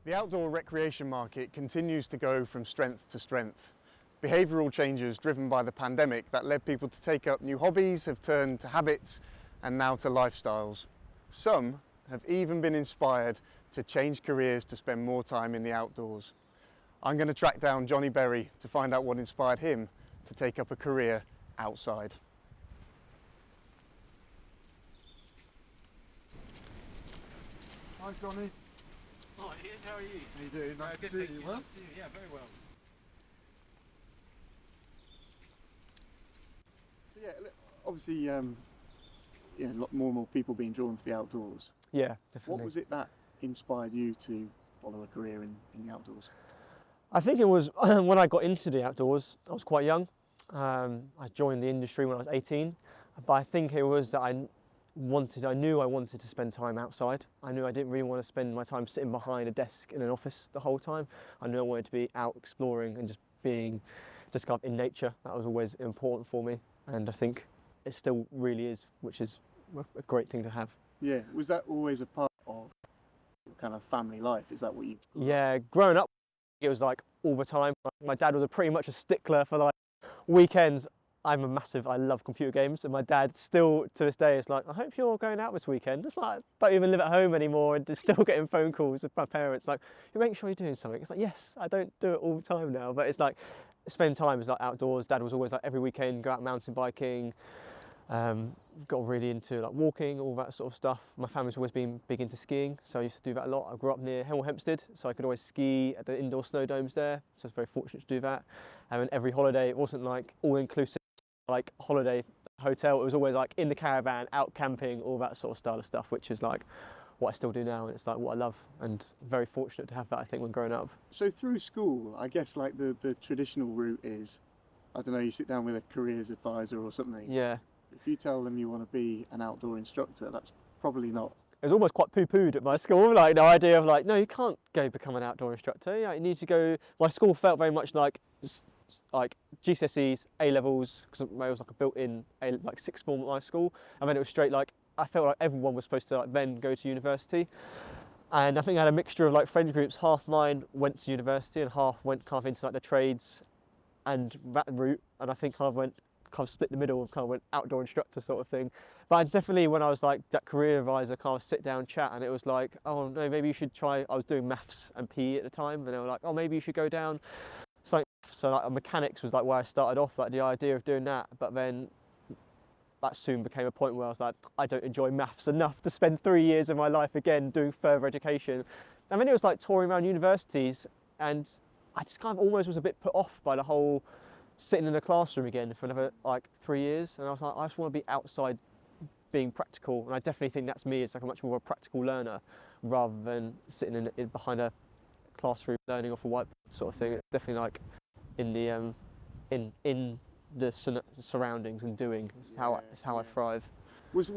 The outdoor recreation market continues to go from strength to strength. Behavioural changes driven by the pandemic that led people to take up new hobbies have turned to habits and now to lifestyles. Some have even been inspired to change careers to spend more time in the outdoors. I'm going to track down Jonny Berry to find out what inspired him to take up a career outside. Hi Jonny. Hi Ian, how are you? How you doing? Nice to see you. Well? Nice to see you. Yeah, very well. So yeah, obviously, a lot more people being drawn to the outdoors. Yeah, definitely. What was it that inspired you to follow a career in the outdoors? I think it was when I got into the outdoors, I was quite young. I joined the industry when I was 18, but I think it was that I knew I wanted to spend time outside. I knew I didn't really want to spend my time sitting behind a desk in an office the whole time. I knew I wanted to be out exploring and just kind of in nature. That was always important for me, and I think it still really is, which is a great thing to have. Yeah, was that always a part of your kind of family life? Is that what you? Yeah, growing up, it was like all the time. My dad was pretty much a stickler for like weekends. I love computer games, and my dad still to this day is like, I hope you're going out this weekend. It's like, don't even live at home anymore, and still getting phone calls with my parents like, you make sure you're doing something. It's like, yes, I don't do it all the time now, but it's like, spend time is like outdoors. Dad was always like every weekend, go out mountain biking, got really into like walking, all that sort of stuff. My family's always been big into skiing, so I used to do that a lot. I grew up near Hemel Hempstead, so I could always ski at the indoor snow domes there, so I was very fortunate to do that. And every holiday, it wasn't like all-inclusive, like holiday hotel, it was always like in the caravan, out camping, all that sort of style of stuff, which is like what I still do now, and it's like what I love, and very fortunate to have that, I think, when growing up. So through school, I guess like the traditional route is, I don't know, you sit down with a careers advisor or something. Yeah. If you tell them you want to be an outdoor instructor, that's probably not. It was almost quite poo-pooed at my school, like the idea of like, no, you can't go become an outdoor instructor. Yeah, you need to go. My school felt very much like GCSEs, A-levels, because it was like a built-in like sixth form at my school, and then it was straight like, I felt like everyone was supposed to like then go to university. And I think I had a mixture of like friend groups. Half mine went to university and half went kind of into like the trades and that route, and I think kind of split the middle and kind of went outdoor instructor sort of thing. But I definitely, when I was like that career advisor, kind of sit down chat, and it was like, oh no, maybe you should try. I was doing maths and PE at the time, and they were like, oh, maybe you should go down something. So like mechanics was like where I started off, like the idea of doing that. But then that soon became a point where I was like, I don't enjoy maths enough to spend 3 years of my life again doing further education. And then it was like touring around universities, and I just kind of almost was a bit put off by the whole sitting in a classroom again for another like 3 years. And I was like, I just want to be outside being practical. And I definitely think that's me. It's like a much more of a practical learner rather than sitting behind a classroom learning off a whiteboard sort of thing. It's definitely like in the surroundings and doing. It's how I thrive. Was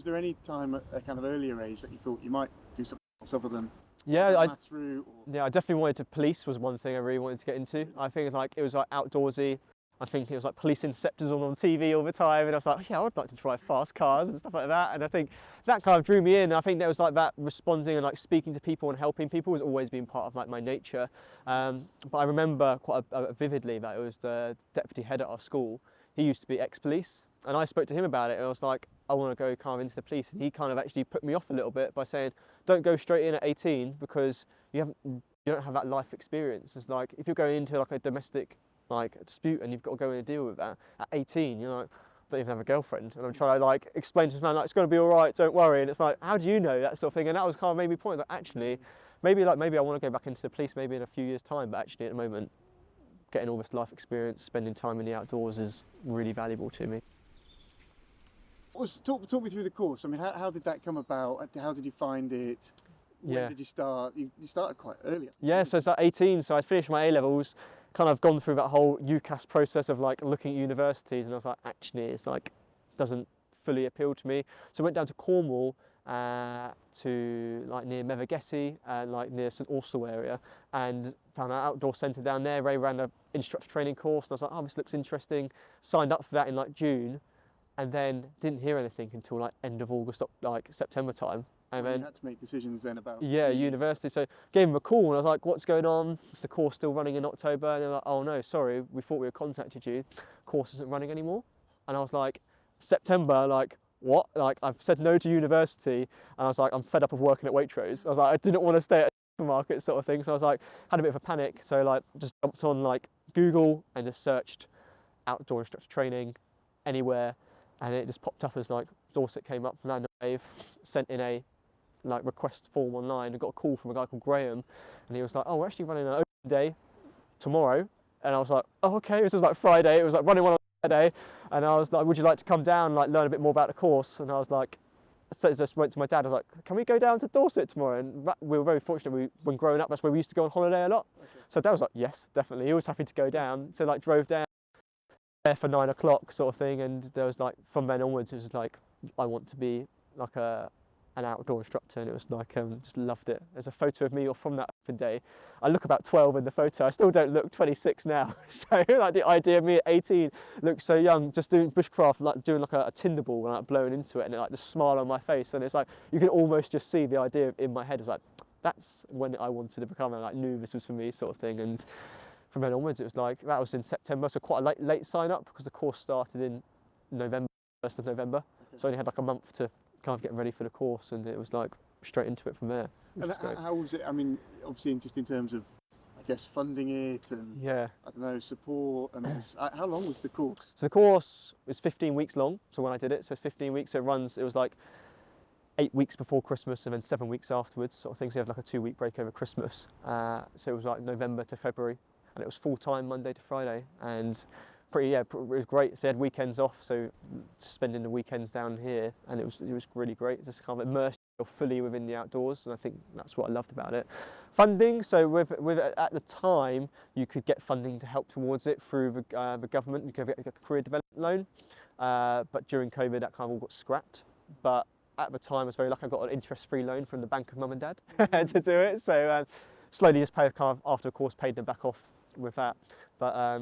there any time at a kind of earlier age that you thought you might do something else other than maths route? Yeah, I definitely wanted to. Police was one thing I really wanted to get into. I think like it was like outdoorsy. I think it was like police interceptors on TV all the time, and I was like, yeah, I would like to drive fast cars and stuff like that. And I think that kind of drew me in. I think there was like that responding and like speaking to people and helping people has always been part of like my nature. But I remember quite vividly that it was the deputy head at our school. He used to be ex-police, and I spoke to him about it, and I was like, I want to go kind of into the police. And he kind of actually put me off a little bit by saying, don't go straight in at 18 because you don't have that life experience. It's like if you're going into like a domestic like a dispute and you've got to go in and deal with that at 18, you're like, don't even have a girlfriend, and I'm trying to like explain to this man like, it's going to be all right, don't worry. And it's like, how do you know that sort of thing? And that was kind of made me point that actually maybe I want to go back into the police maybe in a few years time, but actually at the moment getting all this life experience, spending time in the outdoors is really valuable to me. Talk me through the course. I mean, how did that come about? How did you find it? When did you start? You started quite early. Yeah, so it's like 18, so I finished my A-levels, kind of gone through that whole UCAS process of like looking at universities, and I was like, actually, it's like, doesn't fully appeal to me. So I went down to Cornwall to like near Mevergessey and like near St Austell area, and found an outdoor centre down there. Ray ran an instructor training course, and I was like, oh, this looks interesting. Signed up for that in like June, and then didn't hear anything until like end of August, like September time. And you then had to make decisions then about university. So gave him a call and I was like, what's going on? Is the course still running in October? And they're like, oh no, sorry, we thought we had contacted you. Course isn't running anymore. And I was like, September, like what? Like I've said no to university, and I was like, I'm fed up of working at Waitrose. I was like, I didn't want to stay at a supermarket sort of thing. So I was like, had a bit of a panic. So like just jumped on like Google and just searched outdoor instructor training anywhere, and it just popped up as like Dorset came up, Land Wave, sent in a like request form online and got a call from a guy called Graham, and he was like, oh, we're actually running an open day tomorrow. And I was like, oh okay, this was like Friday, it was like running one on Saturday, and I was like, would you like to come down and like learn a bit more about the course? And I was like, so I just went to my dad, I was like, can we go down to Dorset tomorrow? And we were very fortunate, when growing up, that's where we used to go on holiday a lot. Okay. So Dad was like, yes, definitely, he was happy to go down. So like drove down there for 9 o'clock sort of thing, and there was like, from then onwards, it was like, I want to be like an outdoor instructor, and it was like, just loved it. There's a photo of me from that open day. I look about 12 in the photo, I still don't look 26 now. So like the idea of me at 18 looks so young, just doing bushcraft, like doing like a tinder ball and like blowing into it, and it, like the smile on my face, and it's like, you can almost just see the idea in my head. It's like, that's when I wanted to become, and I like, knew this was for me sort of thing. And from then onwards, it was like, that was in September, so quite a late sign up, because the course started in November, 1st of November. Okay. So I only had like a month to kind of get ready for the course, and it was like straight into it from there. And how was it? I mean, obviously just in terms of, I guess, funding it and I don't know, support, and how long was the course? So the course was 15 weeks long. So when I did it, so it's 15 weeks. So it was like 8 weeks before Christmas and then 7 weeks afterwards, sort of thing. So you have like a 2-week break over Christmas. So it was like November to February, and it was full time Monday to Friday, and it was great. So I had weekends off, so spending the weekends down here, and it was really great. Just kind of immerse yourself fully within the outdoors, and I think that's what I loved about it. Funding, so with at the time you could get funding to help towards it through the government. You could get a career development loan, but during COVID that kind of all got scrapped. But at the time I was very lucky. I got an interest-free loan from the bank of mum and dad to do it. So slowly just paid, kind of after the course, paid them back off with that. But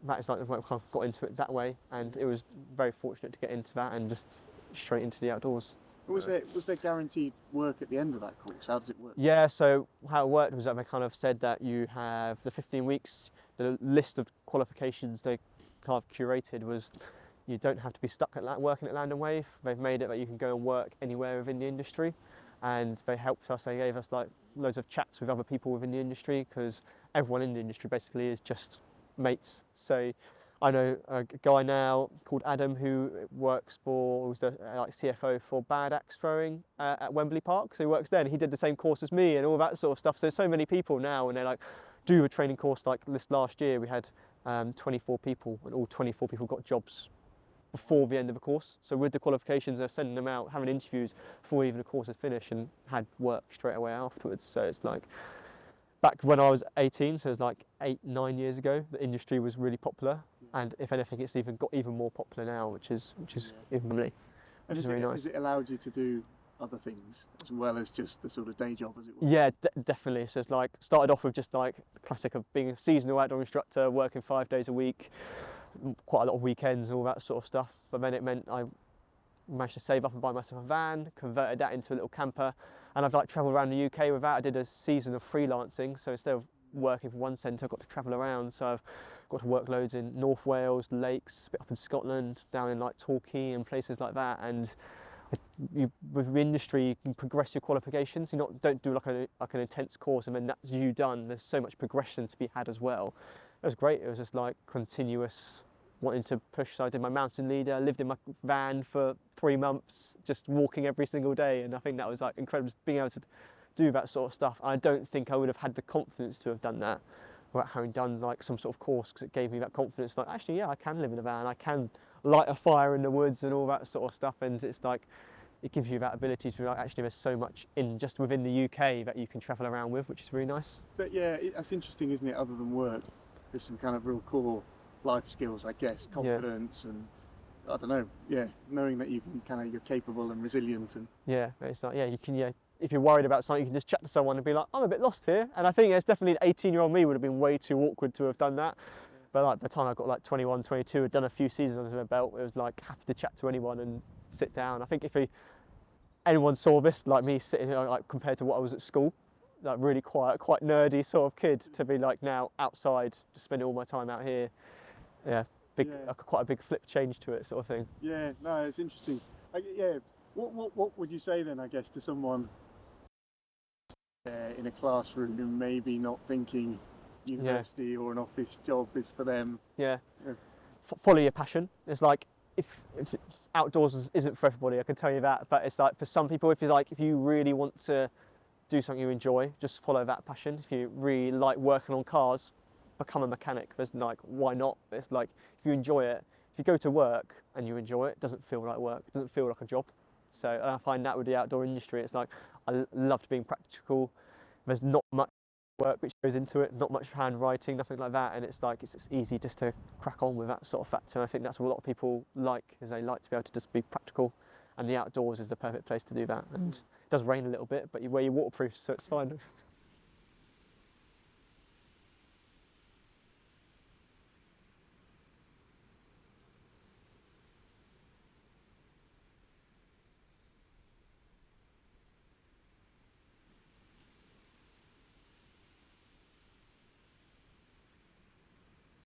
that is like the way I kind of got into it that way, and it was very fortunate to get into that and just straight into the outdoors. Was there guaranteed work at the end of that course? How does it work? Yeah, so how it worked was that they kind of said that you have the 15 weeks, the list of qualifications they kind of curated was, you don't have to be stuck at working at Land and Wave. They've made it that you can go and work anywhere within the industry, and they helped us. They gave us like loads of chats with other people within the industry, because everyone in the industry basically is just mates. So I know a guy now called Adam who was the like CFO for Bad Axe Throwing at Wembley Park. So he works there, and he did the same course as me and all that sort of stuff. So many people now, and they like do a training course like this last year. We had 24 people, and all 24 people got jobs before the end of the course. So with the qualifications, they're sending them out, having interviews before even the course is finished, and had work straight away afterwards. So it's like, back when I was 18, so it was like 8-9 years ago, the industry was really popular, and if anything, it's got even more popular now, which is even really, which is very nice. Has it allowed you to do other things as well as just the sort of day job, as it were? Yeah, definitely. So it's like, started off with just like the classic of being a seasonal outdoor instructor, working 5 days a week, quite a lot of weekends and all that sort of stuff. But then it meant I managed to save up and buy myself a van, converted that into a little camper, and I've like travelled around the UK with that. I did a season of freelancing, so instead of working for one centre, I got to travel around. So I've got to work loads in North Wales, lakes, a bit up in Scotland, down in like Torquay and places like that. And with the industry, you can progress your qualifications. You don't do like an intense course and then that's you done. There's so much progression to be had as well. It was great. It was just like continuous wanting to push. So I did my mountain leader, lived in my van for 3 months, just walking every single day. And I think that was like incredible, just being able to do that sort of stuff. I don't think I would have had the confidence to have done that without having done like some sort of course, because it gave me that confidence, like actually, yeah, I can live in a van, I can light a fire in the woods and all that sort of stuff. And it's like, it gives you that ability to like, actually there's so much just within the UK that you can travel around with, which is really nice. But yeah, that's interesting, isn't it? Other than work, there's some kind of real core life skills, I guess, confidence and I don't know, yeah, knowing that you can you're capable and resilient. And yeah, it's like, yeah, you can, if you're worried about something, you can just chat to someone and be like, I'm a bit lost here. And I think it's definitely an 18-year-old me would have been way too awkward to have done that. But like by the time I got like 21, 22, had done a few seasons under my belt, it was like happy to chat to anyone and sit down. I think if anyone saw this, like me sitting here, like compared to what I was at school, like really quiet, quite nerdy sort of kid, to be like now outside, just spending all my time out here. Yeah, big, Yeah. like quite a big flip change to it, sort of thing. Yeah, no, it's interesting. Yeah, what would you say then, I guess, to someone in a classroom maybe not thinking university or an office job is for them? Yeah. Yeah. Follow your passion. It's like if outdoors isn't for everybody, I can tell you that. But it's like for some people, if you really want to do something you enjoy, just follow that passion. If you really like working on cars, become a mechanic. There's like, why not? It's like if you enjoy it, if you go to work and you enjoy it, it doesn't feel like work. It doesn't feel like a job. So I find that with the outdoor industry, it's like I loved being practical. There's not much work which goes into it, not much handwriting, nothing like that, and it's like it's easy just to crack on with that sort of factor. And I think that's what a lot of people like, is they like to be able to just be practical, and the outdoors is the perfect place to do that. And it does rain a little bit, but you wear your waterproof, so it's fine.